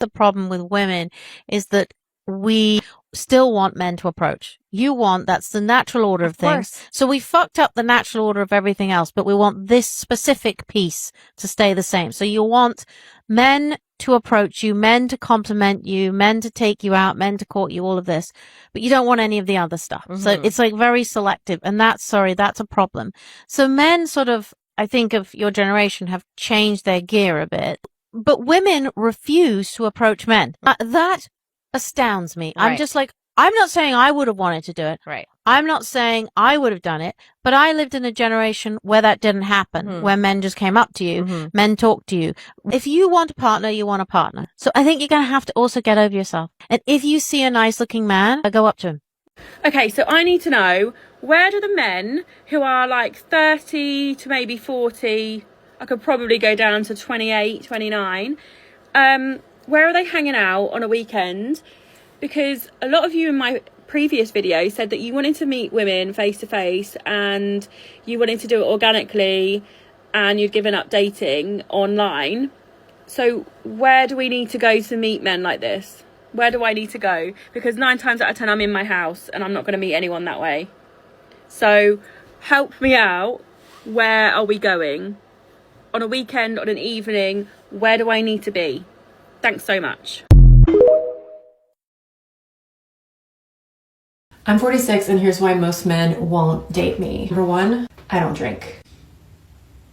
the problem with women is that we still want men to approach. That's the natural order of things. So we fucked up the natural order of everything else, but we want this specific piece to stay the same. So you want men to approach you, men to compliment you, men to take you out, men to court you, all of this, but you don't want any of the other stuff. So it's like very selective, and that's a problem. So men sort of, I think of your generation, have changed their gear a bit, but women refuse to approach men. That astounds me. Right. I'm just like, I'm not saying I would have wanted to do it. Right. I'm not saying I would have done it, but I lived in a generation where that didn't happen, where men just came up to you, men talked to you. If you want a partner, you want a partner. So I think you're going to have to also get over yourself. And if you see a nice looking man, go up to him. Okay, so I need to know, where do the men who are like 30 to maybe 40, I could probably go down to 28, 29, where are they hanging out on a weekend? Because a lot of you in my previous video said that you wanted to meet women face to face and you wanted to do it organically and you'd given up dating online. So where do we need to go to meet men like this? Where do I need to go? Because 9 times out of 10 I'm in my house and I'm not going to meet anyone that way. So help me out. Where are we going? On a weekend, on an evening, where do I need to be? Thanks so much. I'm 46 and here's why most men won't date me. Number 1, I don't drink.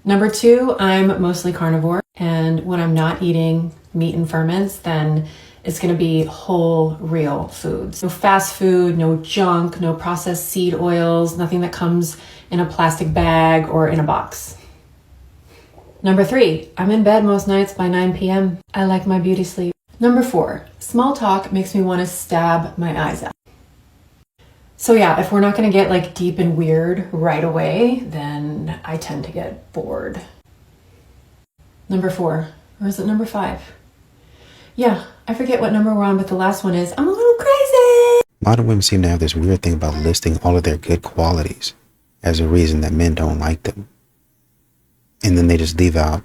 Number 2, I'm mostly carnivore, and when I'm not eating meat and ferments, then it's gonna be whole, real foods. No fast food, no junk, no processed seed oils, nothing that comes in a plastic bag or in a box. Number 3, I'm in bed most nights by 9 p.m. I like my beauty sleep. Number 4, small talk makes me want to stab my eyes out. So yeah, if we're not going to get like deep and weird right away, then I tend to get bored. Number 4, or is it number 5? Yeah, I forget what number we're on, but the last one is, I'm a little crazy. Modern women seem to have this weird thing about listing all of their good qualities as a reason that men don't like them. And then they just leave out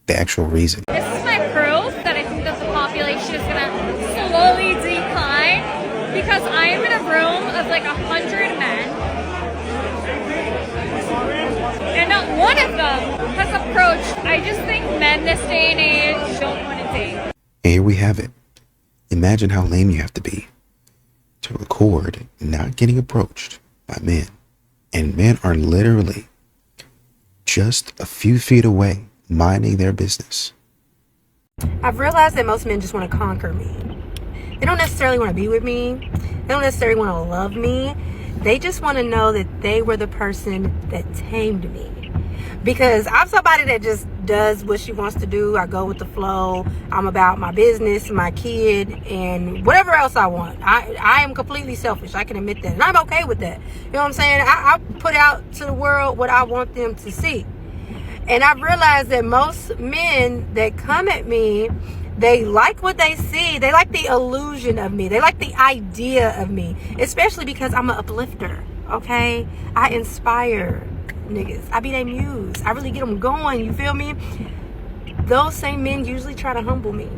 the actual reason. This is my proof that I think that the population is going to slowly decline, because I am in a room of like 100 men and not one of them has approached. I just think men this day and age don't want to date. And here we have it. Imagine how lame you have to be to record not getting approached by men. And men are literally just a few feet away, minding their business. I've realized that most men just want to conquer me. They don't necessarily want to be with me. They don't necessarily want to love me. They just want to know that they were the person that tamed me. Because I'm somebody that just does what she wants to do. I go with the flow. I'm about my business, my kid, and whatever else I want. I am completely selfish. I can admit that. And I'm okay with that. You know what I'm saying? I put out to the world what I want them to see. And I've realized that most men that come at me, they like what they see. They like the illusion of me. They like the idea of me. Especially because I'm an uplifter, okay? I inspire niggas. I be their muse. I really get them going, you feel me? Those same men usually try to humble me.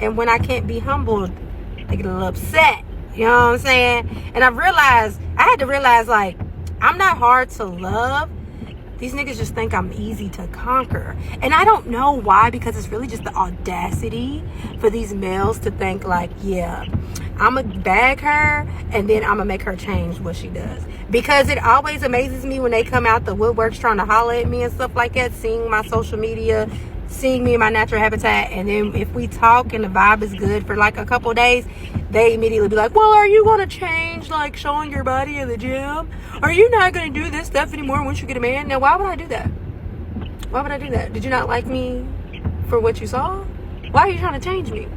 And when I can't be humbled, they get a little upset. You know what I'm saying? And I had to realize, like, I'm not hard to love. These niggas just think I'm easy to conquer. And I don't know why, because it's really just the audacity for these males to think like, yeah, I'm going to bag her and then I'm going to make her change what she does. Because it always amazes me when they come out the woodworks trying to holler at me and stuff like that, seeing my social media, seeing me in my natural habitat. And then if we talk and the vibe is good for like a couple of days, they immediately be like, well, are you going to change, like showing your body in the gym? Are you not going to do this stuff anymore once you get a man? Now, why would I do that? Why would I do that? Did you not like me for what you saw? Why are you trying to change me?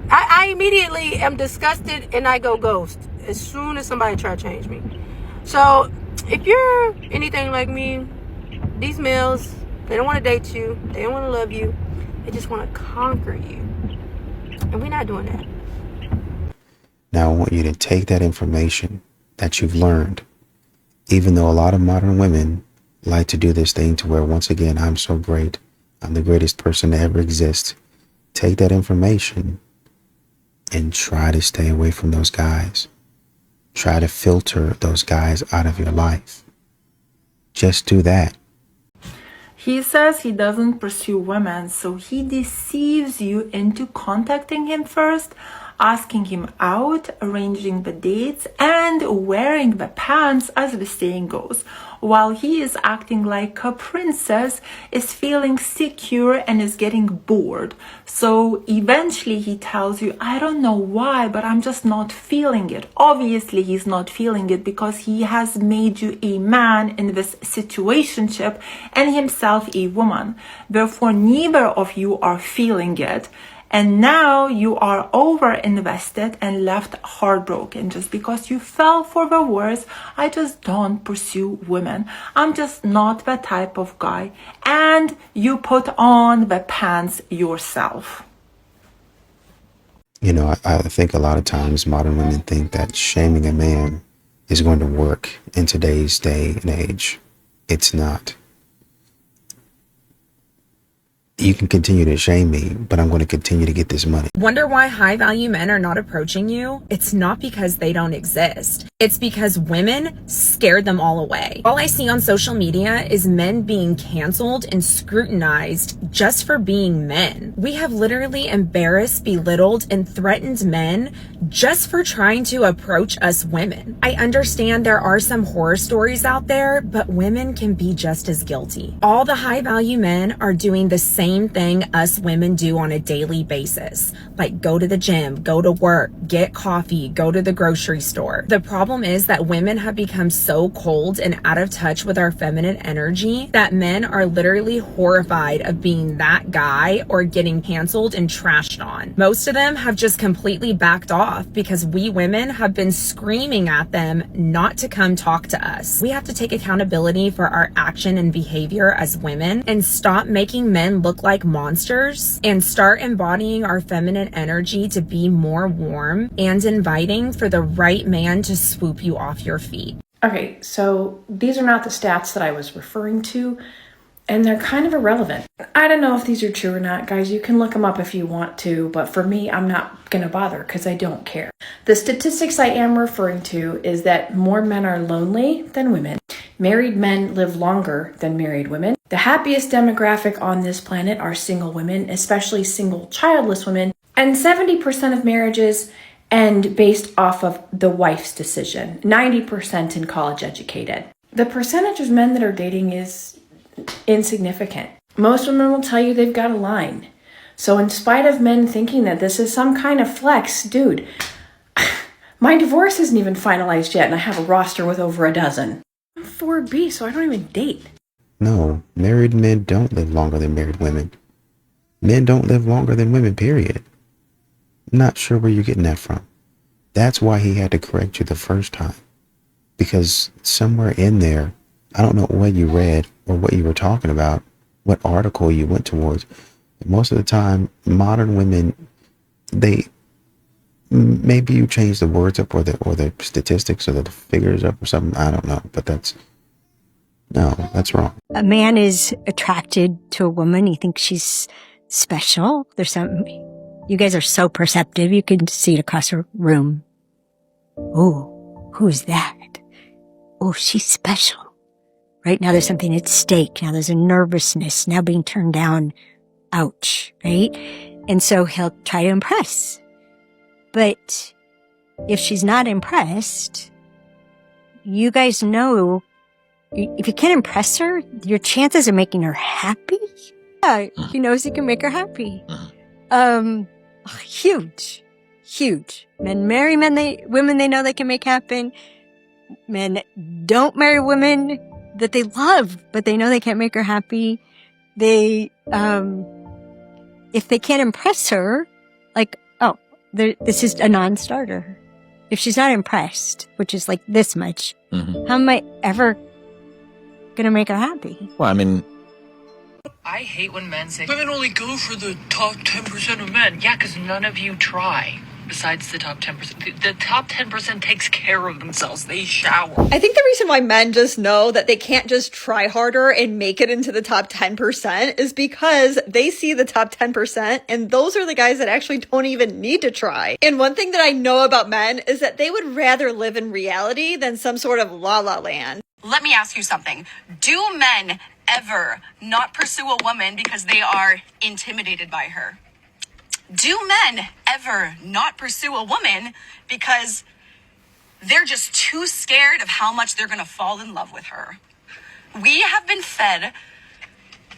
I immediately am disgusted and I go ghost as soon as somebody try to change me. So if you're anything like me, these males, they don't want to date you. They don't want to love you. They just want to conquer you. And we're not doing that. Now I want you to take that information that you've learned, even though a lot of modern women like to do this thing to where, once again, I'm so great, I'm the greatest person to ever exist. take that information and try to stay away from those guys. Try to filter those guys out of your life. Just do that. He says he doesn't pursue women, so he deceives you into contacting him first, asking him out, arranging the dates, and wearing the pants, as the saying goes, while he is acting like a princess, is feeling secure, and is getting bored. So eventually he tells you, I don't know why, but I'm just not feeling it. Obviously he's not feeling it because he has made you a man in this situationship and himself a woman. Therefore, neither of you are feeling it. And now you are over invested and left heartbroken just because you fell for the words, I just don't pursue women. I'm just not the type of guy. And you put on the pants yourself. You know, I think a lot of times modern women think that shaming a man is going to work in today's day and age. It's not. You can continue to shame me, but I'm going to continue to get this money. Wonder why high value men are not approaching you? It's not because they don't exist. It's because women scared them all away. All I see on social media is men being canceled and scrutinized just for being men. We have literally embarrassed, belittled, and threatened men just for trying to approach us women. I understand there are some horror stories out there, but women can be just as guilty. All the high value men are doing the same thing us women do on a daily basis, like go to the gym, go to work, get coffee, go to the grocery store. The problem is that women have become so cold and out of touch with our feminine energy that men are literally horrified of being that guy or getting canceled and trashed on. Most of them have just completely backed off because we women have been screaming at them not to come talk to us. We have to take accountability for our action and behavior as women and stop making men look like monsters and start embodying our feminine energy to be more warm and inviting for the right man to swoop you off your feet. Okay, so these are not the stats that I was referring to, and they're kind of irrelevant. I don't know if these are true or not, guys. You can look them up if you want to, but for me, I'm not gonna bother because I don't care. The statistics I am referring to is that more men are lonely than women. Married men live longer than married women. The happiest demographic on this planet are single women, especially single childless women. And 70% of marriages end based off of the wife's decision, 90% in college educated. The percentage of men that are dating is insignificant. Most women will tell you they've got a line. So in spite of men thinking that this is some kind of flex, dude, my divorce isn't even finalized yet and I have a roster with over a dozen. I'm 4B, so I don't even date. No, married men don't live longer than married women. Men don't live longer than women, period. Not sure where you're getting that from. That's why he had to correct you the first time. Because somewhere in there, I don't know what you read or what you were talking about, what article you went towards. Most of the time, modern women, maybe you change the words up or the statistics or the figures up or something. I don't know, but that's wrong. A man is attracted to a woman. He thinks she's special. There's something. You guys are so perceptive. You can see it across a room. Oh, who's that? Oh, she's special. Right now there's something at stake. Now there's a nervousness now being turned down. Ouch, right? And so he'll try to impress. But if she's not impressed, you guys know if you can't impress her, your chances of making her happy, yeah, he knows he can make her happy. Huge. Men marry women they know they can make happen. Men don't marry women that they love, but they know they can't make her happy. They, if they can't impress her, like, oh, this is a non-starter. If she's not impressed, which is like this much, how am I ever gonna make her happy? Well, I mean, I hate when men say women only go for the top 10% of men. Yeah, because none of you try. besides the top 10%. The top 10% takes care of themselves. They shower. I think the reason why men just know that they can't just try harder and make it into the top 10% is because they see the top 10% and those are the guys that actually don't even need to try. And one thing that I know about men is that they would rather live in reality than some sort of la la land. Let me ask you something. Do men ever not pursue a woman because they are intimidated by her? Do men ever not pursue a woman because they're just too scared of how much they're going to fall in love with her? We have been fed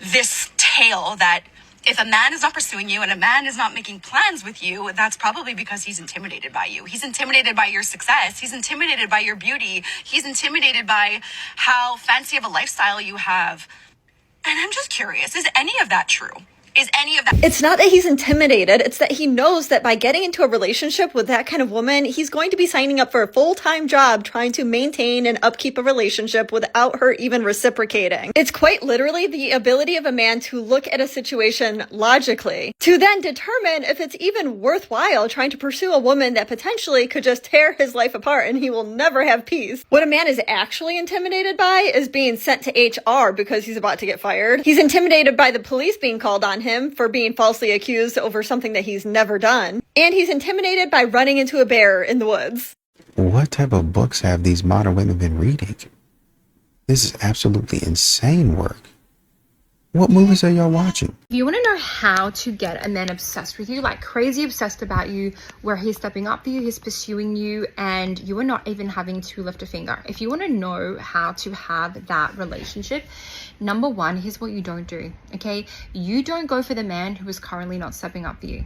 this tale that if a man is not pursuing you and a man is not making plans with you, that's probably because he's intimidated by you. He's intimidated by your success. He's intimidated by your beauty. He's intimidated by how fancy of a lifestyle you have. And I'm just curious, is any of that true? Is any of that? It's not that he's intimidated. It's that he knows that by getting into a relationship with that kind of woman, he's going to be signing up for a full-time job trying to maintain and upkeep a relationship without her even reciprocating. It's quite literally the ability of a man to look at a situation logically, to then determine if it's even worthwhile trying to pursue a woman that potentially could just tear his life apart and he will never have peace. What a man is actually intimidated by is being sent to HR because he's about to get fired. He's intimidated by the police being called on him for being falsely accused over something that he's never done. And he's intimidated by running into a bear in the woods. What type of books have these modern women been reading? This is absolutely insane work. What movies are y'all watching? If you want to know how to get a man obsessed with you, like crazy obsessed about you, where he's stepping up for you, he's pursuing you, and you are not even having to lift a finger. If you want to know how to have that relationship, number one, here's what you don't do, okay? You don't go for the man who is currently not stepping up for you.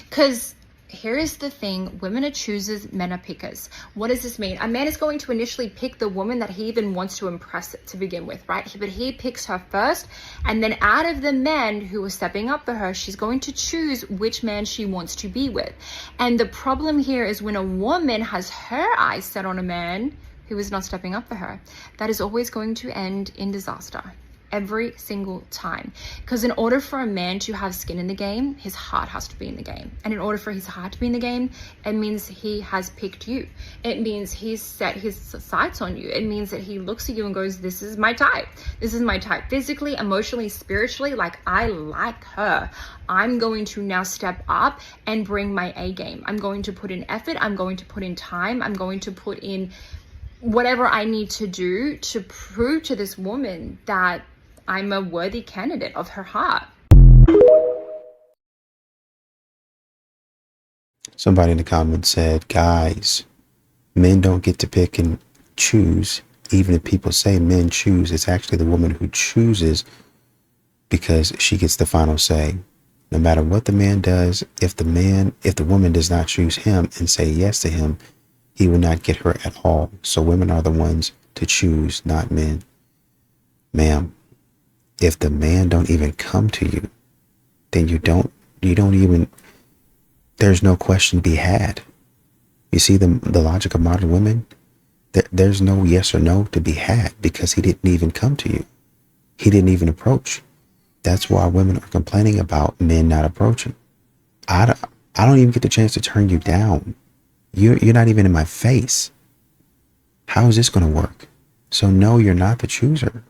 Because here is the thing, women are choosers, men are pickers. What does this mean? A man is going to initially pick the woman that he even wants to impress to begin with, right? But he picks her first, and then out of the men who are stepping up for her, she's going to choose which man she wants to be with. And the problem here is when a woman has her eyes set on a man who is not stepping up for her, that is always going to end in disaster. Every single time. Because in order for a man to have skin in the game, his heart has to be in the game. And in order for his heart to be in the game, it means he has picked you. It means he's set his sights on you. It means that he looks at you and goes, this is my type. This is my type. Physically, emotionally, spiritually, like I like her. I'm going to now step up and bring my A game. I'm going to put in effort. I'm going to put in time. I'm going to put in whatever I need to do to prove to this woman that I'm a worthy candidate of her heart. Somebody in the comments said, guys, men don't get to pick and choose. Even if people say men choose, it's actually the woman who chooses because she gets the final say. No matter what the man does, if the woman does not choose him and say yes to him, he will not get her at all. So women are the ones to choose, not men. Ma'am, if the man don't even come to you, then you don't even, there's no question to be had. You see the logic of modern women? There's no yes or no to be had because he didn't even come to you. He didn't even approach. That's why women are complaining about men not approaching. I don't even get the chance to turn you down. You're not even in my face. How is this going to work? So no, you're not the chooser.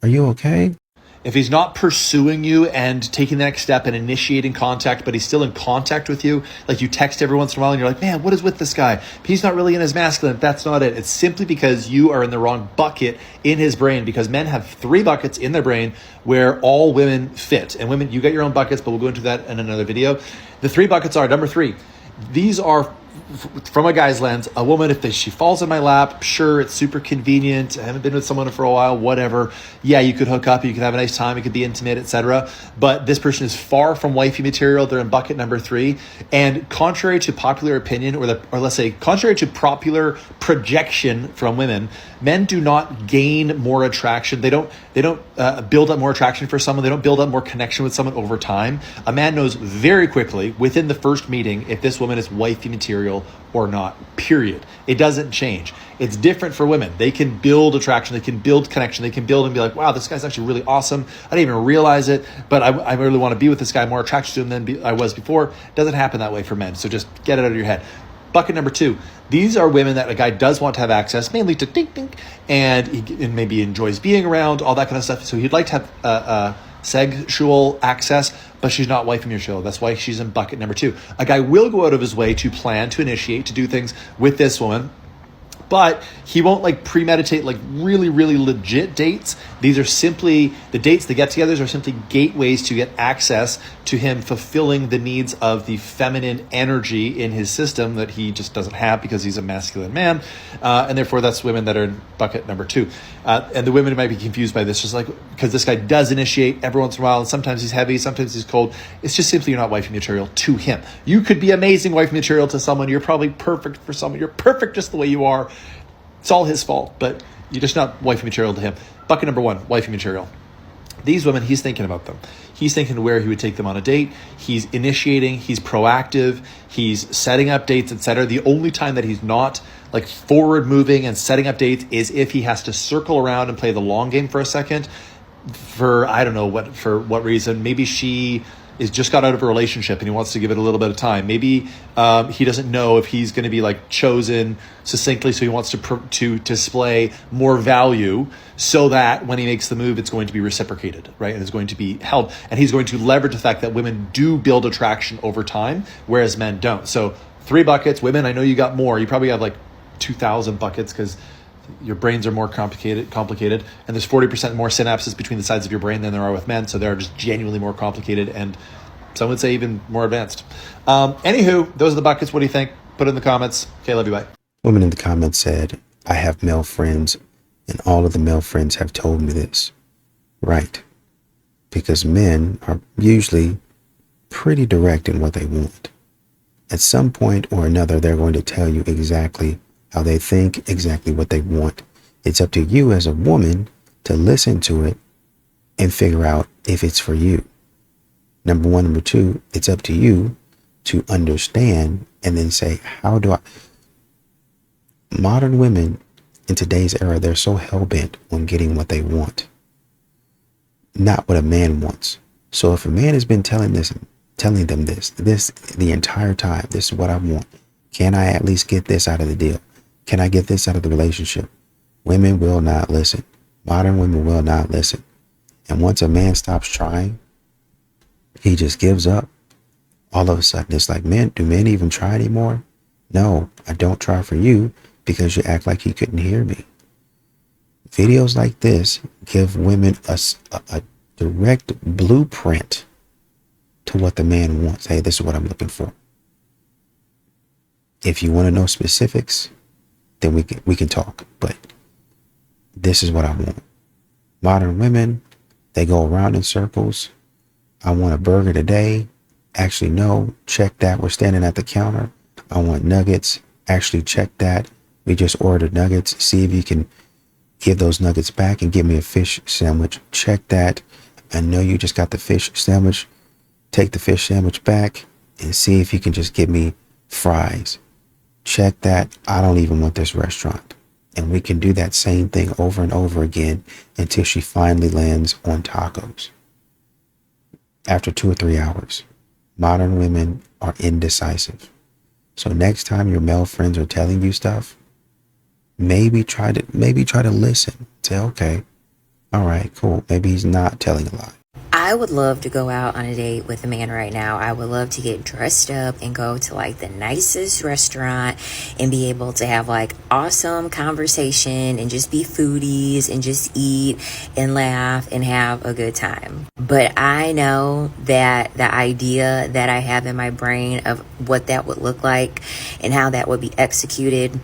Are you okay? If he's not pursuing you and taking the next step and initiating contact, but he's still in contact with you, like you text every once in a while and you're like, man, what is with this guy? He's not really in his masculine. That's not it. It's simply because you are in the wrong bucket in his brain, because men have 3 buckets in their brain where all women fit. And women, you got your own buckets, but we'll go into that in another video. The 3 buckets are, number 3, these are from a guy's lens. A woman, if she falls in my lap, sure, it's super convenient. I haven't been with someone for a while, whatever. Yeah, you could hook up, you could have a nice time, it could be intimate, etc. But this person is far from wifey material. They're in bucket number 3. And contrary to popular opinion, or let's say contrary to popular projection from women, men do not gain more attraction. They don't build up more attraction for someone. They don't build up more connection with someone over time. A man knows very quickly within the first meeting if this woman is wifey material material or not, period. It doesn't change. It's different for women. They can build attraction, they can build connection, they can build and be like, wow, this guy's actually really awesome. I didn't even realize it, but I really want to be with this guy. I'm more attracted to him than I was before. It doesn't happen that way for men. So just get it out of your head. Bucket number 2. These are women that a guy does want to have access, mainly to ding ding, and he maybe enjoys being around, all that kind of stuff. So he'd like to have sexual access, but she's not wifey material. That's why she's in bucket number 2. A guy will go out of his way to plan, to initiate, to do things with this woman, but he won't like premeditate like really, really legit dates. These are simply the dates, the get-togethers are simply gateways to get access to him fulfilling the needs of the feminine energy in his system that he just doesn't have because he's a masculine man. And therefore that's women that are in bucket number 2. And the women might be confused by this, just like, because this guy does initiate every once in a while, and sometimes he's heavy, sometimes he's cold. It's just simply you're not wifey material to him. You could be amazing wifey material to someone. You're probably perfect for someone. You're perfect just the way you are. It's all his fault, but you're just not wifey material to him. Bucket number 1, wifey material. These women, he's thinking about them. He's thinking where he would take them on a date. He's initiating, he's proactive, he's setting up dates, etc. The only time that he's not like forward moving and setting up dates is if he has to circle around and play the long game for a second for, I don't know for what reason. Maybe she is just got out of a relationship and he wants to give it a little bit of time. Maybe he doesn't know if he's going to be like chosen succinctly, so he wants to display more value so that when he makes the move, it's going to be reciprocated, right? And it's going to be held. And he's going to leverage the fact that women do build attraction over time, whereas men don't. So 3 buckets. Women, I know you got more. You probably have like 2,000 buckets because your brains are more complicated, and there's 40% more synapses between the sides of your brain than there are with men, so they're just genuinely more complicated, and some would say even more advanced. Anywho, those are the buckets. What do you think? Put it in the comments. Okay, love you, bye. Woman in the comments said, I have male friends, and all of the male friends have told me this. Right. Because men are usually pretty direct in what they want. At some point or another, they're going to tell you exactly how they think, exactly what they want. It's up to you as a woman to listen to it and figure out if it's for you. Number 1. Number 2, it's up to you to understand and then say, how do I... Modern women in today's era, they're so hell-bent on getting what they want, not what a man wants. So if a man has been telling them this the entire time, this is what I want. Can I at least get this out of the deal? Can I get this out of the relationship? Women will not listen. Modern women will not listen. And once a man stops trying, he just gives up. All of a sudden, it's like, do men even try anymore? No, I don't try for you because you act like you couldn't hear me. Videos like this give women a direct blueprint to what the man wants. Hey, this is what I'm looking for. If you want to know specifics, then we can talk, but this is what I want. Modern women, they go around in circles. I want a burger today. Actually, no, check that. We're standing at the counter. I want nuggets. Actually, check that. We just ordered nuggets. See if you can give those nuggets back and give me a fish sandwich. Check that. I know you just got the fish sandwich. Take the fish sandwich back and see if you can just give me fries. Check that. I don't even want this restaurant. And we can do that same thing over and over again until she finally lands on tacos. After 2 or 3 hours, modern women are indecisive. So next time your male friends are telling you stuff, maybe try to listen. Say, okay, all right, cool. Maybe he's not telling a lie. I would love to go out on a date with a man right now. I would love to get dressed up and go to like the nicest restaurant and be able to have like awesome conversation and just be foodies and just eat and laugh and have a good time. But I know that the idea that I have in my brain of what that would look like and how that would be executed,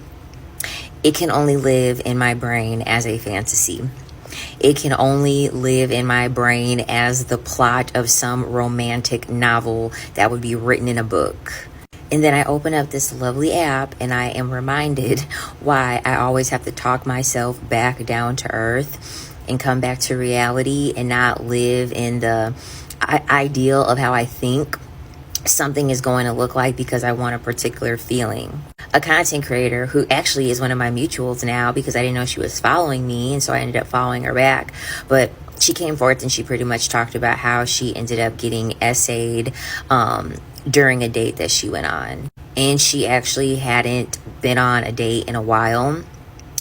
it can only live in my brain as a fantasy. It can only live in my brain as the plot of some romantic novel that would be written in a book. And then I open up this lovely app and I am reminded why I always have to talk myself back down to earth and come back to reality and not live in the ideal of how I think something is going to look like because I want a particular feeling. A content creator who actually is one of my mutuals now, because I didn't know she was following me, and so I ended up following her back. But she came forth and she pretty much talked about how she ended up getting essayed during a date that she went on. And she actually hadn't been on a date in a while,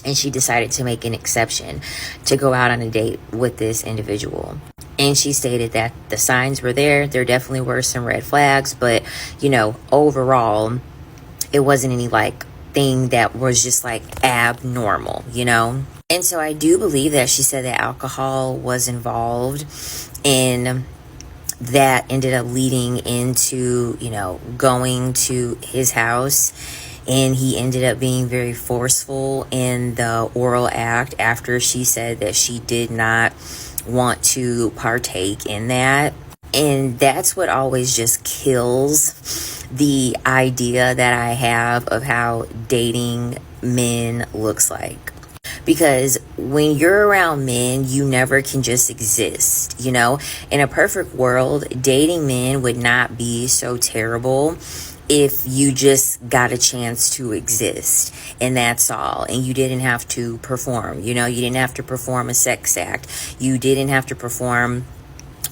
and she decided to make an exception to go out on a date with this individual. And she stated that the signs were there. There definitely were some red flags, but, you know, overall, it wasn't any like thing that was just like abnormal, you know? And so I do believe that she said that alcohol was involved, and that ended up leading into, you know, going to his house. And he ended up being very forceful in the oral act after she said that she did not want to partake in that. And that's what always just kills the idea that I have of how dating men looks like. Because when you're around men, you never can just exist, you know? In a perfect world, dating men would not be so terrible if you just got a chance to exist, and that's all, and you didn't have to perform, you know, you didn't have to perform a sex act, you didn't have to perform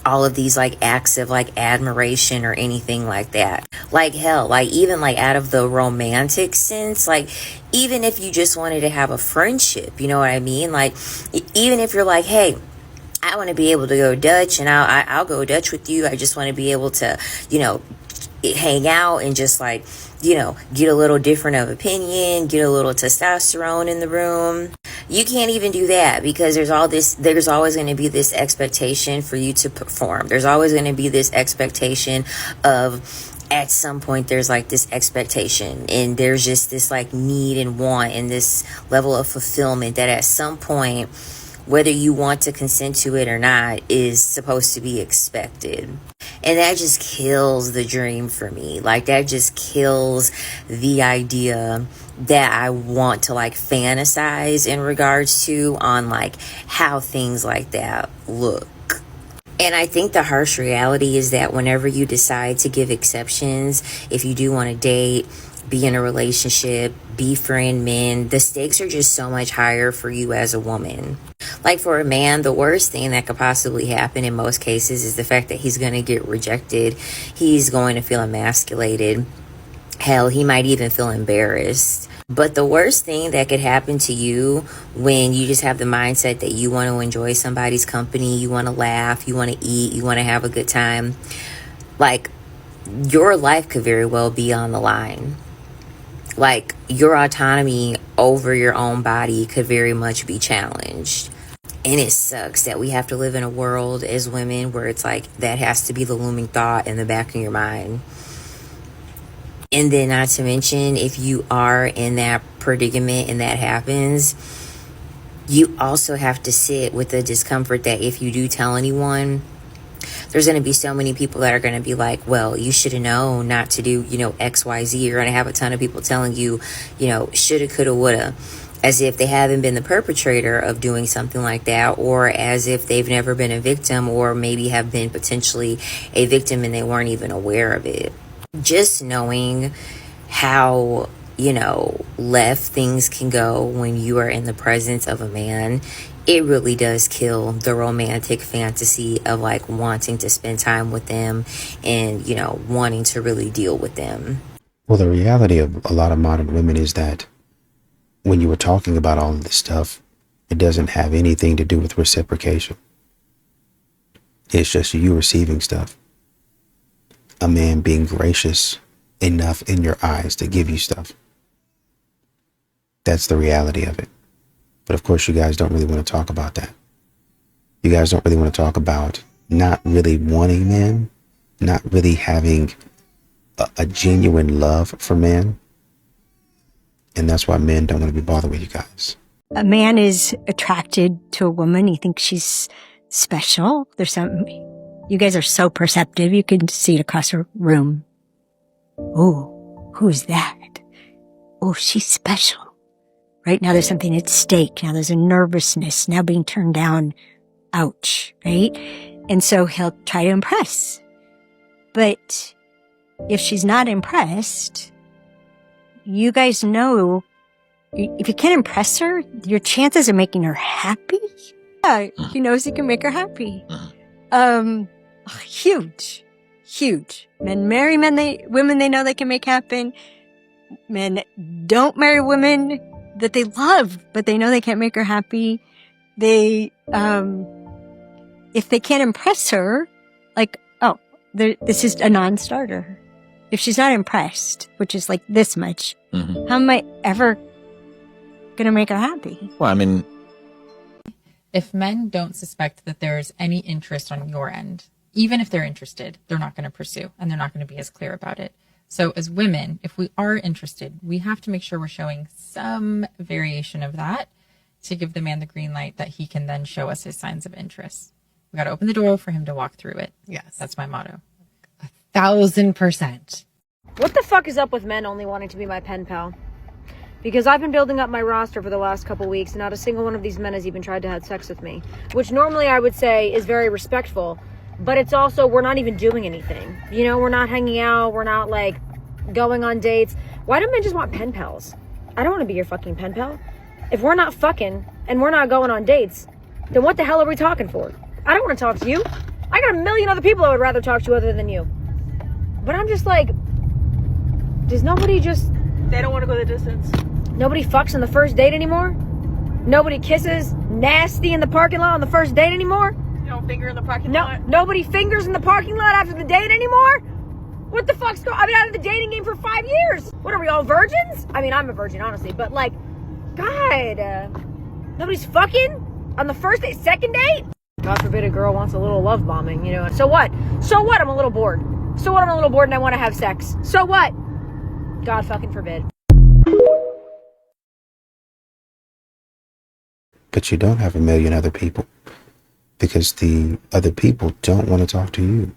all of these like acts of like admiration or anything like that. Like hell, like even like out of the romantic sense, like even if you just wanted to have a friendship, you know what I mean? Like even if you're like, hey, I want to be able to go Dutch, and I'll go Dutch with you. I just want to be able to, you know, hang out and just like, you know, get a little different of opinion, get a little testosterone in the room. You can't even do that because there's always going to be this expectation for you to perform. There's always going to be this expectation of, at some point there's like this expectation, and there's just this like need and want and this level of fulfillment that at some point, whether you want to consent to it or not, is supposed to be expected. And that just kills the dream for me. Like that just kills the idea that I want to like fantasize in regards to on like how things like that look. And I think the harsh reality is that whenever you decide to give exceptions, if you do want to date, be in a relationship, befriend men, the stakes are just so much higher for you as a woman. Like for a man, the worst thing that could possibly happen in most cases is the fact that he's going to get rejected. He's going to feel emasculated. Hell, he might even feel embarrassed. But the worst thing that could happen to you when you just have the mindset that you want to enjoy somebody's company, you want to laugh, you want to eat, you want to have a good time, like your life could very well be on the line. Like your autonomy over your own body could very much be challenged. And it sucks that we have to live in a world as women where it's like that has to be the looming thought in the back of your mind. And then not to mention, if you are in that predicament and that happens, you also have to sit with the discomfort that if you do tell anyone, there's going to be so many people that are going to be like, well, you should have known not to do, you know, X, Y, Z. You're going to have a ton of people telling you, you know, shoulda, coulda, woulda, as if they haven't been the perpetrator of doing something like that, or as if they've never been a victim, or maybe have been potentially a victim and they weren't even aware of it. Just knowing how, you know, left things can go when you are in the presence of a man, it really does kill the romantic fantasy of like wanting to spend time with them and, you know, wanting to really deal with them. Well, the reality of a lot of modern women is that when you were talking about all of this stuff, it doesn't have anything to do with reciprocation. It's just you receiving stuff. A man being gracious enough in your eyes to give you stuff. That's the reality of it. But of course, you guys don't really want to talk about that. You guys don't really want to talk about not really wanting men, not really having a genuine love for men. And that's why men don't want to be bothered with you guys. A man is attracted to a woman. He thinks she's special. There's something. You guys are so perceptive. You can see it across a room. Oh, who's that? Oh, she's special. Right now, there's something at stake. Now there's a nervousness now being turned down. Ouch, right? And so he'll try to impress. But if she's not impressed, you guys know if you can't impress her, your chances of making her happy, yeah, he knows he can make her happy. Huge. Men marry women they know they can make happen. Men don't marry women that they love, but they know they can't make her happy. They, if they can't impress her, like, oh, this is a non-starter. If she's not impressed, which is like this much, how am I ever gonna make her happy? Well, I mean, if men don't suspect that there's any interest on your end, even if they're interested, they're not going to pursue and they're not going to be as clear about it. So as women, if we are interested, we have to make sure we're showing some variation of that to give the man the green light that he can then show us his signs of interest. We got to open the door for him to walk through it. Yes. That's my motto. 1,000%. What the fuck is up with men only wanting to be my pen pal? Because I've been building up my roster for the last couple weeks, and not a single one of these men has even tried to have sex with me. Which normally I would say is very respectful, but it's also, we're not even doing anything. You know, we're not hanging out, we're not, like, going on dates. Why do men just want pen pals? I don't want to be your fucking pen pal. If we're not fucking, and we're not going on dates, then what the hell are we talking for? I don't want to talk to you. I got a million other people I would rather talk to other than you. But I'm just like, does nobody just... They don't want to go the distance. Nobody fucks on the first date anymore? Nobody kisses nasty in the parking lot on the first date anymore? You don't finger in the parking lot? Nobody fingers in the parking lot after the date anymore? What the fuck's going on? I've been out of the dating game for 5 years. What are we, all virgins? I mean, I'm a virgin, honestly, but like, God, nobody's fucking on the first date, second date? God forbid a girl wants a little love bombing, you know? So what? So what? I'm a little bored. So what? I'm a little bored and I want to have sex. So what? God fucking forbid. But you don't have a million other people because the other people don't want to talk to you.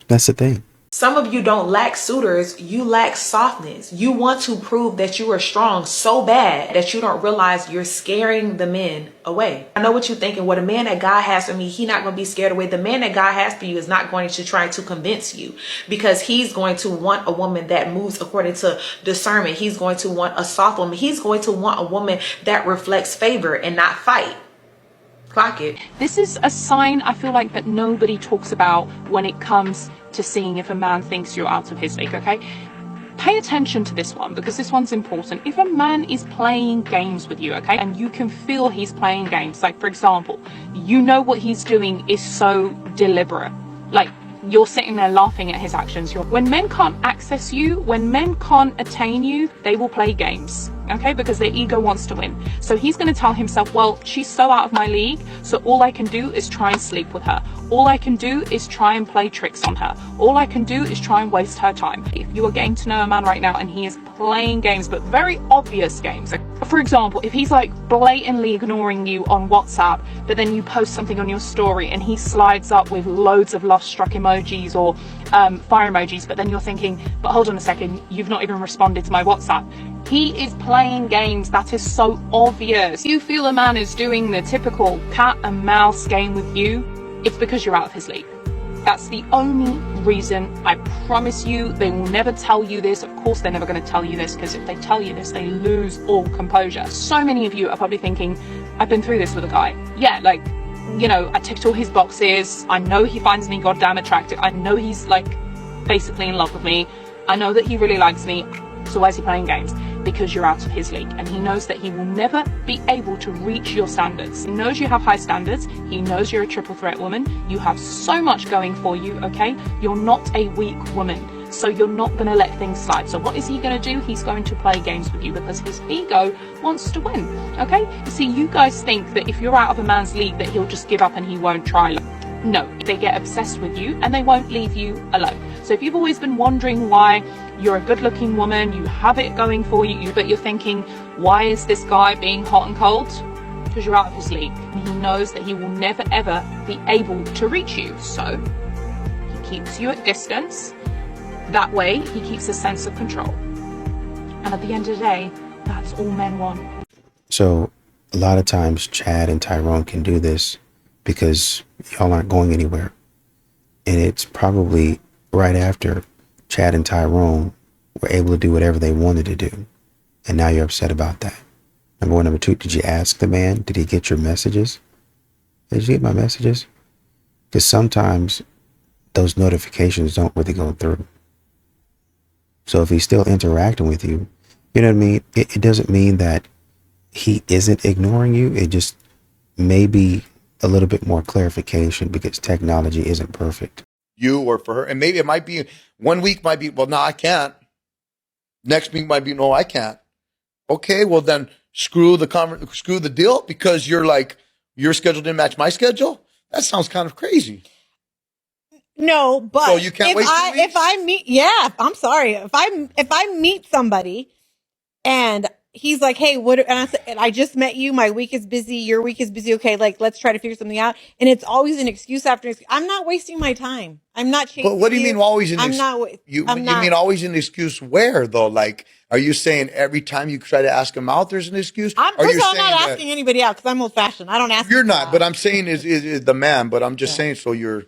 That's the thing. Some of you don't lack suitors, you lack softness. You want to prove that you are strong so bad that you don't realize you're scaring the men away. I know what you're thinking. What a man that God has for me, he's not going to be scared away. The man that God has for you is not going to try to convince you, because he's going to want a woman that moves according to discernment. He's going to want a soft woman. He's going to want a woman that reflects favor and not fight. Clock it. This is a sign I feel like that nobody talks about when it comes to seeing if a man thinks you're out of his league, okay? Pay attention to this one, because this one's important. If a man is playing games with you, okay, and you can feel he's playing games, like for example, you know what he's doing is so deliberate, like you're sitting there laughing at his actions. When men can't access you, when men can't attain you, they will play games, okay, because their ego wants to win. So he's going to tell himself, well, she's so out of my league, so all I can do is try and sleep with her. All I can do is try and play tricks on her. All I can do is try and waste her time. If you are getting to know a man right now and he is playing games, but very obvious games, like, for example, if he's like blatantly ignoring you on WhatsApp, but then you post something on your story and he slides up with loads of love-struck emojis or fire emojis, but then you're thinking, but hold on a second, you've not even responded to my WhatsApp. He is playing games. That is so obvious. You feel a man is doing the typical cat and mouse game with you, it's because you're out of his league. That's the only reason. I promise you, they will never tell you this. Of course, they're never going to tell you this, because if they tell you this, they lose all composure. So many of you are probably thinking, I've been through this with a guy. Yeah, like, you know, I ticked all his boxes. I know he finds me goddamn attractive. I know he's like basically in love with me. I know that he really likes me. So why is he playing games? Because you're out of his league, and he knows that he will never be able to reach your standards. He knows you have high standards. He knows you're a triple threat woman. You have so much going for you, okay? You're not a weak woman, so you're not going to let things slide. So what is he going to do? He's going to play games with you because his ego wants to win, okay? See, you guys think that if you're out of a man's league that he'll just give up and he won't try. No, they get obsessed with you and they won't leave you alone. So if you've always been wondering why you're a good-looking woman, you have it going for you, but you're thinking, why is this guy being hot and cold? Because you're out of his league. And he knows that he will never, ever be able to reach you. So he keeps you at distance. That way, he keeps a sense of control. And at the end of the day, that's all men want. So a lot of times Chad and Tyrone can do this because y'all aren't going anywhere. And it's probably right after Chad and Tyrone were able to do whatever they wanted to do. And now you're upset about that. Number one. Number two, did you ask the man? Did he get your messages? Did you get my messages? Because sometimes those notifications don't really go through. So if he's still interacting with you, you know what I mean? It doesn't mean that he isn't ignoring you. It just may be a little bit more clarification because technology isn't perfect. You or for her. And maybe it might be 1 week might be, well, no, I can't. Next week might be, no, I can't. Okay, well then screw the deal because you're like, your schedule didn't match my schedule? That sounds kind of crazy. No, but so you can't wait 2 weeks? If I meet, yeah, I'm sorry. If I meet somebody and he's like, hey, and I just met you, my week is busy, your week is busy. Okay, like let's try to figure something out. And it's always an excuse after excuse. I'm not wasting my time. I'm not chasing. But what do you mean always an excuse? You mean always an excuse where though? Like, are you saying every time you try to ask him out, there's an excuse? I'm not asking anybody out because I'm old fashioned. I don't ask. You're not, but I'm saying is the man. But I'm just saying. So you're.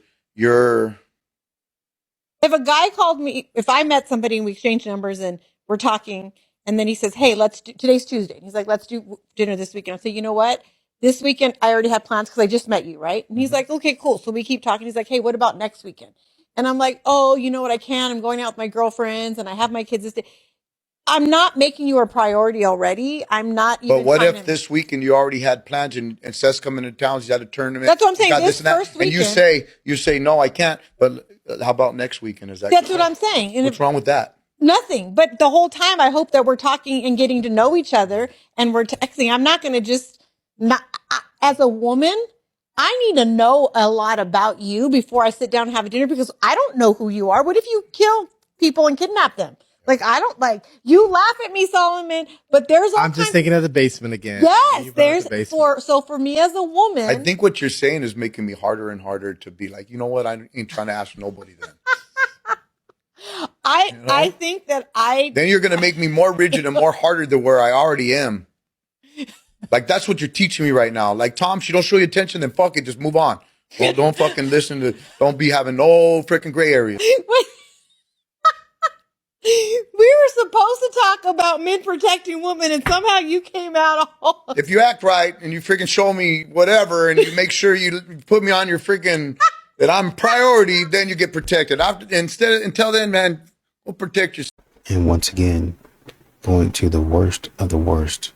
If a guy called me, if I met somebody and we exchanged numbers and we're talking, and then he says, "Hey, today's Tuesday." And he's like, "Let's do dinner this weekend." I say, "You know what? This weekend I already had plans because I just met you, right?" And he's like, "Okay, cool." So we keep talking. He's like, "Hey, what about next weekend?" And I'm like, "Oh, you know what? I can. I'm going out with my girlfriends and I have my kids this day." I'm not making you a priority already. I'm not even. But what if this weekend you already had plans and Seth's coming to town? He's at a tournament. That's what I'm saying. This first weekend. And you say, no, I can't. But how about next weekend? That's what I'm saying. And what's wrong with that? Nothing. But the whole time I hope that we're talking and getting to know each other and we're texting. I'm not going to as a woman, I need to know a lot about you before I sit down and have a dinner because I don't know who you are. What if you kill people and kidnap them? Like, I don't you laugh at me, Solomon, but there's I'm just thinking of the basement again. Yes, for me as a woman. I think what you're saying is making me harder and harder to be like, you know what? I ain't trying to ask nobody then. I think that then you're going to make me more rigid and more harder than where I already am. Like, that's what you're teaching me right now. Like, Tom, she don't show you attention, then fuck it, just move on. Well, don't fucking don't be having no freaking gray area. We were supposed to talk about men protecting women, and somehow you came out all. If you act right and you freaking show me whatever, and you make sure you put me on your freaking that I'm priority, then you get protected. Until then, man, we'll protect yourself. And once again, going to the worst of the worst,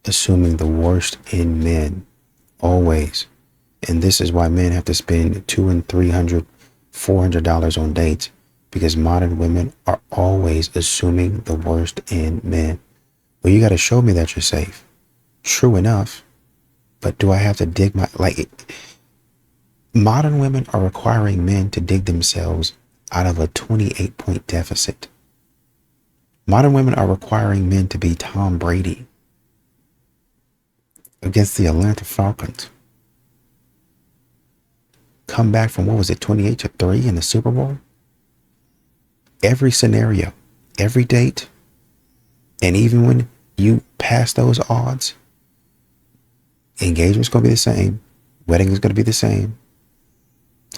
assuming the worst in men, always. And this is why men have to spend $200 and $300, $400 on dates. Because modern women are always assuming the worst in men. Well, you got to show me that you're safe. True enough. But do I have to dig modern women are requiring men to dig themselves out of a 28-point deficit. Modern women are requiring men to be Tom Brady against the Atlanta Falcons. Come back from, 28-3 in the Super Bowl? Every scenario, every date, and even when you pass those odds, engagement's going to be the same, wedding is going to be the same,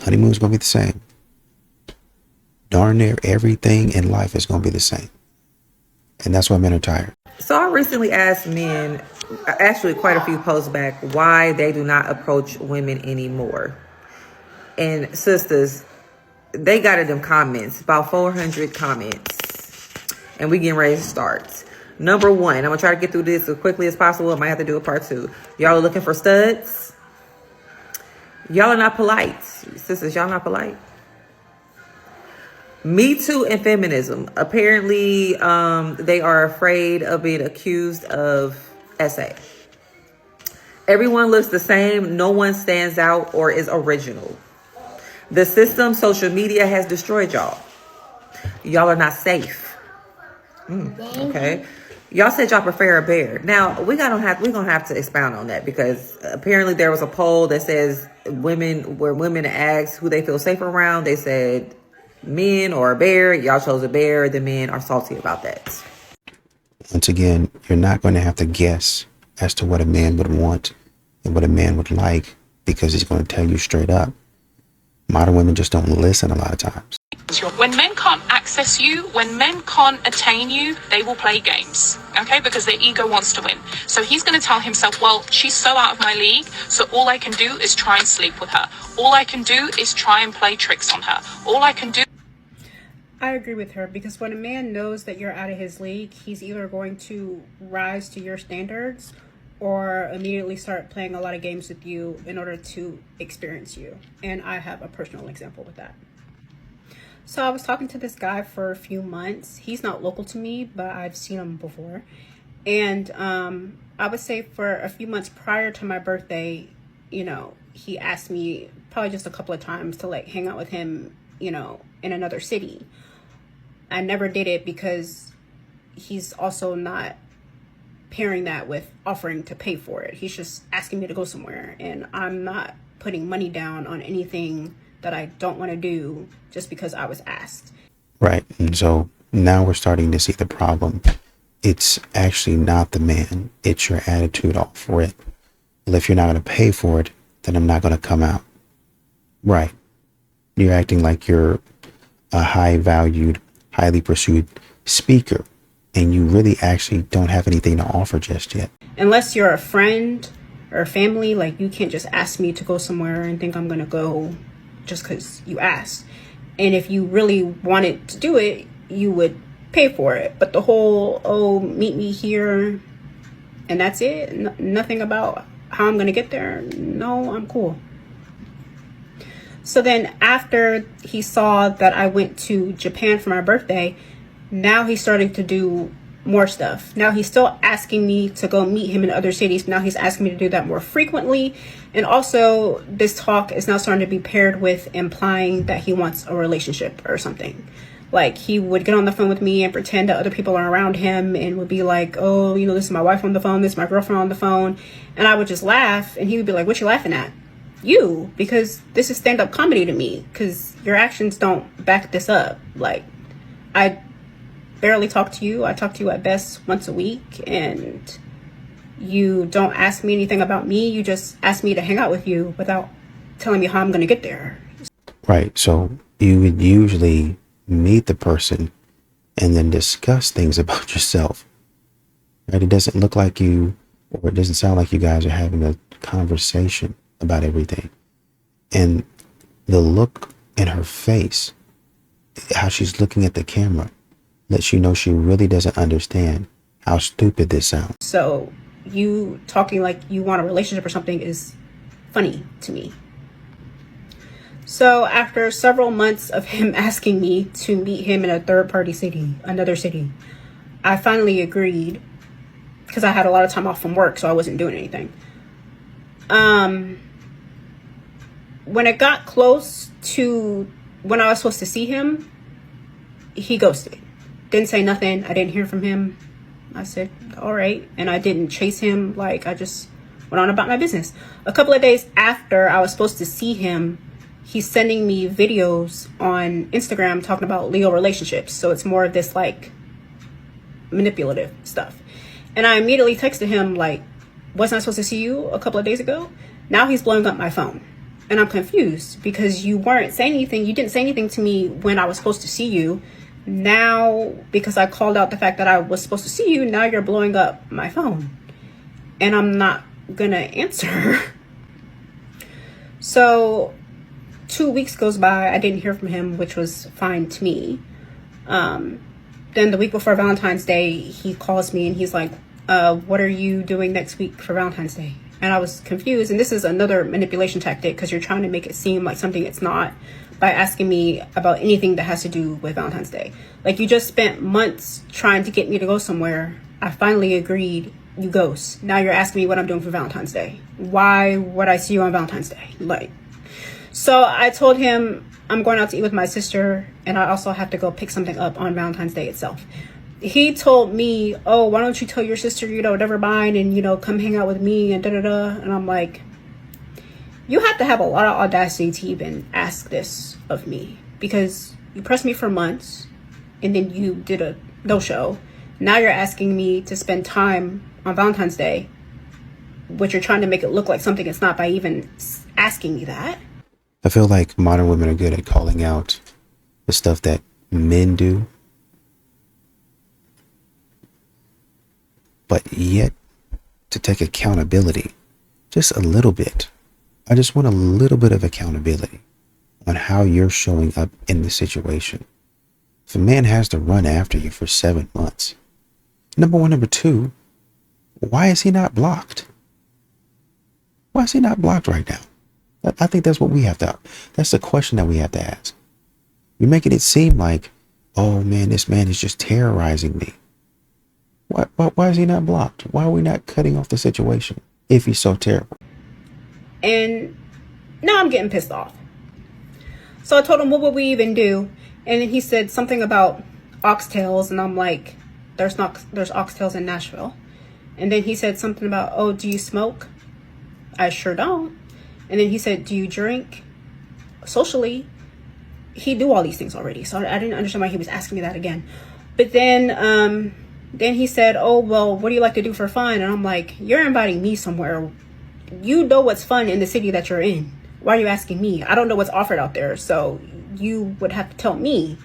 honeymoon's going to be the same. Darn near everything in life is going to be the same. And that's why men are tired. So I recently asked men, actually quite a few posts back, why they do not approach women anymore. And sisters, they got in them comments, about 400 comments, and we getting ready to start. Number one, I'm gonna try to get through this as quickly as possible. I might have to do a part 2. Y'all are looking for studs. Y'all are not polite. Sisters, y'all not polite. Me Too and feminism. Apparently, they are afraid of being accused of SA. Everyone looks the same. No one stands out or is original. The system, social media, has destroyed y'all. Y'all are not safe. Okay. Y'all said y'all prefer a bear. Now we're gonna have to expound on that because apparently there was a poll that says women asked who they feel safe around. They said men or a bear. Y'all chose a bear. The men are salty about that. Once again, you're not going to have to guess as to what a man would want and what a man would like because he's going to tell you straight up. Modern women just don't listen a lot of times. When men can't access you, when men can't attain you, they will play games, okay? Because their ego wants to win. So he's going to tell himself, well, she's so out of my league, so all I can do is try and sleep with her. All I can do is try and play tricks on her. All I can do. I agree with her, because when a man knows that you're out of his league, he's either going to rise to your standards or immediately start playing a lot of games with you in order to experience you. And I have a personal example with that. So I was talking to this guy for a few months. He's not local to me, but I've seen him before. And I would say for a few months prior to my birthday, you know, he asked me probably just a couple of times to like hang out with him, you know, in another city. I never did it because he's also not pairing that with offering to pay for it. He's just asking me to go somewhere, and I'm not putting money down on anything that I don't want to do just because I was asked. Right. And so now we're starting to see the problem. It's actually not the man. It's your attitude all for it. Well, if you're not going to pay for it, then I'm not going to come out. Right. You're acting like you're a high valued, highly pursued speaker, and you really actually don't have anything to offer just yet. Unless you're a friend or family, like you can't just ask me to go somewhere and think I'm going to go just because you asked. And if you really wanted to do it, you would pay for it. But the whole, oh, meet me here and that's it, nothing about how I'm going to get there. No, I'm cool. So then after he saw that I went to Japan for my birthday, now he's starting to do more stuff. Now he's still asking me to go meet him in other cities. Now he's asking me to do that more frequently. And also this talk is now starting to be paired with implying that he wants a relationship or something. Like he would get on the phone with me and pretend that other people are around him and would be like, oh, you know, this is my wife on the phone, this is my girlfriend on the phone. And I would just laugh, and he would be like, what you laughing at? You, because this is stand-up comedy to me, because your actions don't back this up. Like, I barely talk to you. I talk to you at best once a week, and you don't ask me anything about me. You just ask me to hang out with you without telling me how I'm going to get there. Right. So you would usually meet the person and then discuss things about yourself. Right? It doesn't look like you, or it doesn't sound like you guys are having a conversation about everything. And the look in her face, how she's looking at the camera, lets you know she really doesn't understand how stupid this sounds. So you talking like you want a relationship or something is funny to me. So after several months of him asking me to meet him in a third-party city, another city, I finally agreed because I had a lot of time off from work, so I wasn't doing anything. When it got close to when I was supposed to see him, he ghosted. Didn't say nothing. I didn't hear from him. I said, all right. And I didn't chase him. Like, I just went on about my business. A couple of days after I was supposed to see him, he's sending me videos on Instagram talking about Leo relationships. So it's more of this like manipulative stuff. And I immediately texted him like, wasn't I supposed to see you a couple of days ago? Now he's blowing up my phone. And I'm confused because you weren't saying anything. You didn't say anything to me when I was supposed to see you. Now, because I called out the fact that I was supposed to see you, now you're blowing up my phone. And I'm not gonna answer. So 2 weeks goes by. I didn't hear from him, which was fine to me. Then the week before Valentine's Day, he calls me and he's like, what are you doing next week for Valentine's Day? And I was confused. And this is another manipulation tactic because you're trying to make it seem like something it's not by asking me about anything that has to do with Valentine's Day. Like, you just spent months trying to get me to go somewhere. I finally agreed. You ghost. Now you're asking me what I'm doing for Valentine's Day. Why would I see you on Valentine's Day? Like, so I told him I'm going out to eat with my sister, and I also have to go pick something up on Valentine's Day itself. He told me, oh, why don't you tell your sister, you know, never mind, and, you know, come hang out with me and da-da-da. And I'm like, you have to have a lot of audacity to even ask this of me, because you pressed me for months and then you did a no-show. Now you're asking me to spend time on Valentine's Day, but you're trying to make it look like something it's not by even asking me that. I feel like modern women are good at calling out the stuff that men do, but yet to take accountability just a little bit. I just want a little bit of accountability on how you're showing up in the situation. If a man has to run after you for 7 months, number one. Number two, why is he not blocked? Why is he not blocked right now? I think that's what we have to, that's the question that we have to ask. You're making it seem like, oh man, this man is just terrorizing me. Why is he not blocked? Why are we not cutting off the situation if he's so terrible? And now I'm getting pissed off. So I told him, what would we even do? And then he said something about oxtails, and I'm like, there's oxtails in Nashville. And then he said something about, oh, do you smoke? I sure don't. And then he said, do you drink? Socially, he do all these things already. So I didn't understand why he was asking me that again. But then he said, oh, well, what do you like to do for fun? And I'm like, you're inviting me somewhere. You know what's fun in the city that you're in. Why are you asking me? I don't know what's offered out there. So you would have to tell me.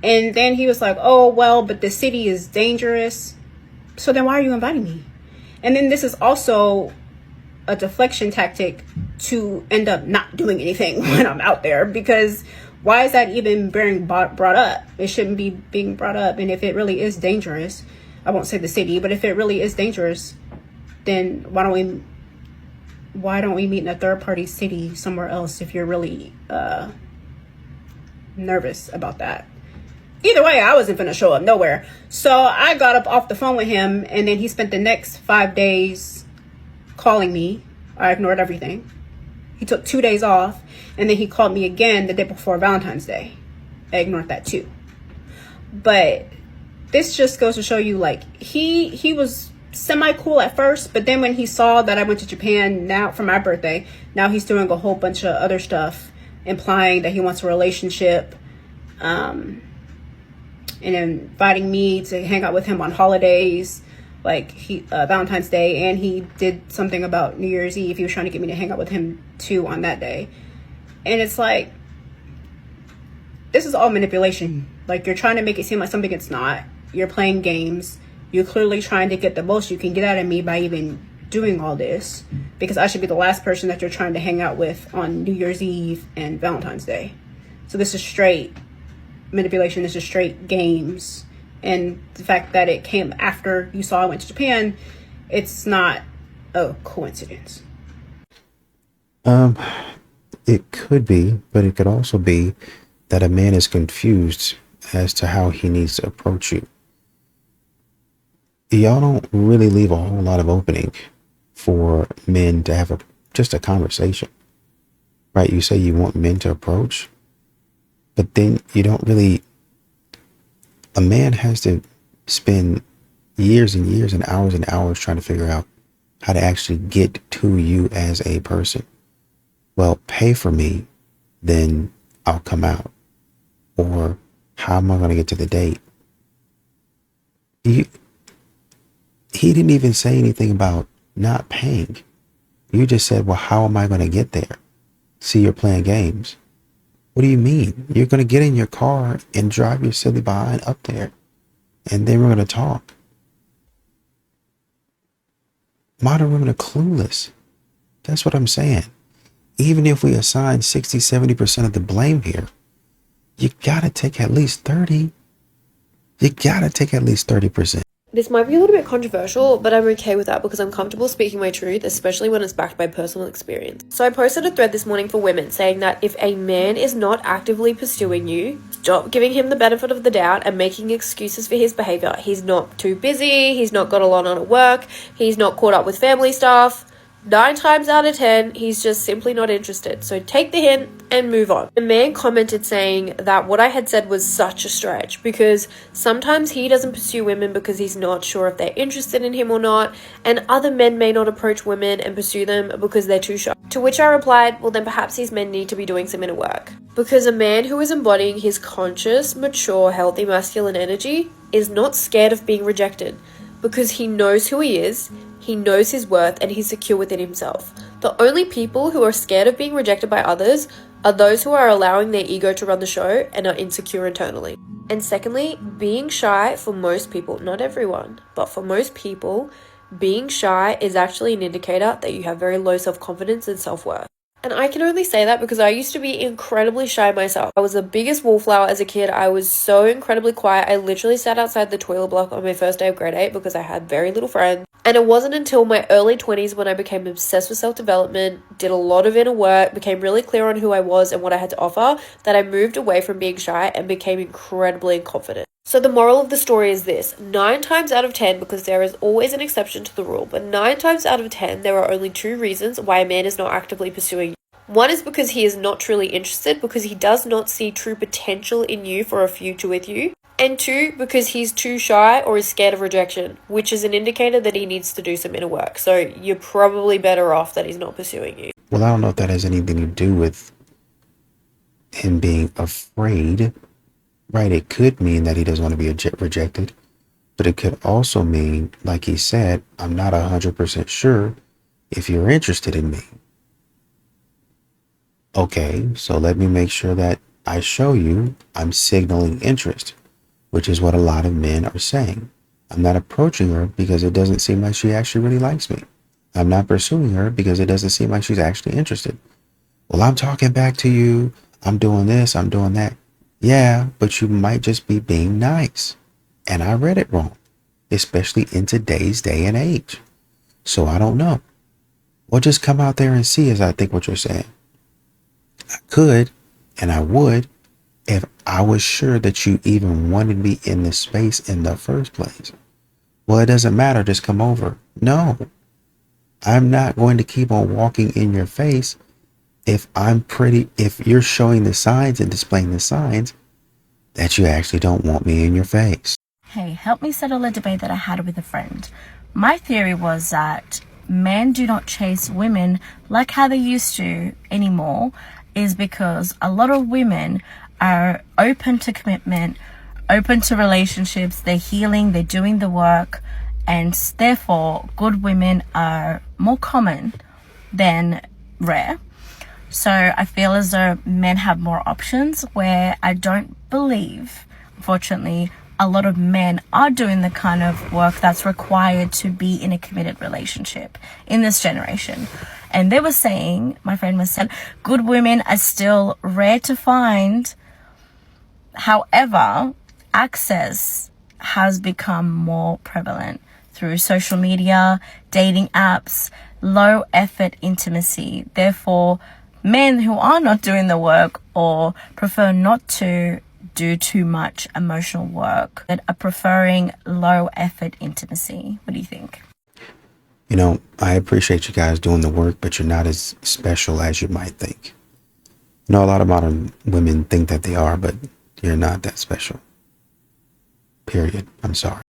And then he was like, oh, well, but the city is dangerous. So then why are you inviting me? And then this is also a deflection tactic to end up not doing anything when I'm out there, because why is that even being brought up? It shouldn't be being brought up. And if it really is dangerous, I won't say the city, but if it really is dangerous, then why don't we meet in a third party city somewhere else if you're really nervous about that? Either way, I wasn't gonna show up nowhere. So I got up off the phone with him, and then he spent the next 5 days calling me. I ignored everything. He took 2 days off, and then he called me again the day before Valentine's Day. I ignored that too. But this just goes to show you, like, he was semi-cool at first, but then when he saw that I went to Japan now for my birthday, now he's doing a whole bunch of other stuff, implying that he wants a relationship, and inviting me to hang out with him on holidays, like Valentine's Day, and he did something about New Year's Eve. He was trying to get me to hang out with him too on that day. And it's like, this is all manipulation. Like, you're trying to make it seem like something it's not. You're playing games. You're clearly trying to get the most you can get out of me by even doing all this, because I should be the last person that you're trying to hang out with on New Year's Eve and Valentine's Day. So this is straight manipulation. This is straight games. And the fact that it came after you saw I went to Japan, it's not a coincidence. It could be, but it could also be that a man is confused as to how he needs to approach you. Y'all don't really leave a whole lot of opening for men to have just a conversation, right? You say you want men to approach, but then you don't really. A man has to spend years and years and hours trying to figure out how to actually get to you as a person. Well, pay for me, then I'll come out. Or how am I going to get to the date? He didn't even say anything about not paying. You just said, well, how am I going to get there? See, you're playing games. What do you mean? You're going to get in your car and drive your silly behind up there, and then we're going to talk. Modern women are clueless. That's what I'm saying. Even if we assign 60, 70% of the blame here, you got to take at least 30. You got to take at least 30%. This might be a little bit controversial, but I'm okay with that because I'm comfortable speaking my truth, especially when it's backed by personal experience. So I posted a thread this morning for women saying that if a man is not actively pursuing you, stop giving him the benefit of the doubt and making excuses for his behavior. He's not too busy, he's not got a lot on at work, he's not caught up with family stuff. 9 times out of 10, he's just simply not interested. So take the hint and move on. A man commented saying that what I had said was such a stretch because sometimes he doesn't pursue women because he's not sure if they're interested in him or not, and other men may not approach women and pursue them because they're too shy. To which I replied, well then perhaps these men need to be doing some inner work. Because a man who is embodying his conscious, mature, healthy masculine energy is not scared of being rejected because he knows who he is, he knows his worth, and he's secure within himself. The only people who are scared of being rejected by others are those who are allowing their ego to run the show and are insecure internally. And secondly, being shy for most people, not everyone, but for most people, being shy is actually an indicator that you have very low self-confidence and self-worth. And I can only say that because I used to be incredibly shy myself. I was the biggest wallflower as a kid. I was so incredibly quiet. I literally sat outside the toilet block on my first day of grade 8 because I had very little friends. And it wasn't until my early 20s when I became obsessed with self-development, did a lot of inner work, became really clear on who I was and what I had to offer, that I moved away from being shy and became incredibly confident. So the moral of the story is this: 9 times out of 10, because there is always an exception to the rule, but 9 times out of 10, there are only 2 reasons why a man is not actively pursuing you. One is because he is not truly interested, because he does not see true potential in you for a future with you. And 2, because he's too shy or is scared of rejection, which is an indicator that he needs to do some inner work. So you're probably better off that he's not pursuing you. Well, I don't know if that has anything to do with him being afraid. Right, it could mean that he doesn't want to be rejected, but it could also mean, like he said, I'm not 100% sure if you're interested in me. Okay, so let me make sure that I show you I'm signaling interest, which is what a lot of men are saying. I'm not approaching her because it doesn't seem like she actually really likes me. I'm not pursuing her because it doesn't seem like she's actually interested. Well, I'm talking back to you. I'm doing this, I'm doing that. Yeah, but you might just be being nice. And I read it wrong, especially in today's day and age. So I don't know. Well, just come out there and see, as I think what you're saying. I could, and I would, if I was sure that you even wanted me in the space in the first place. Well, it doesn't matter, just come over. No, I'm not going to keep on walking in your face if you're showing the signs and displaying the signs that you actually don't want me in your face. Hey, help me settle a debate that I had with a friend. My theory was that men do not chase women like how they used to anymore, is because a lot of women are open to commitment, open to relationships, they're healing, they're doing the work, and therefore good women are more common than rare. So I feel as though men have more options, where I don't believe, unfortunately, a lot of men are doing the kind of work that's required to be in a committed relationship in this generation. And they were saying, my friend was saying, good women are still rare to find. However, access has become more prevalent through social media, dating apps, low effort intimacy. Therefore, men who are not doing the work or prefer not to do too much emotional work that are preferring low effort intimacy. What do you think? You know, I appreciate you guys doing the work, but you're not as special as you might think. You know, a lot of modern women think that they are, but you're not that special. Period. I'm sorry.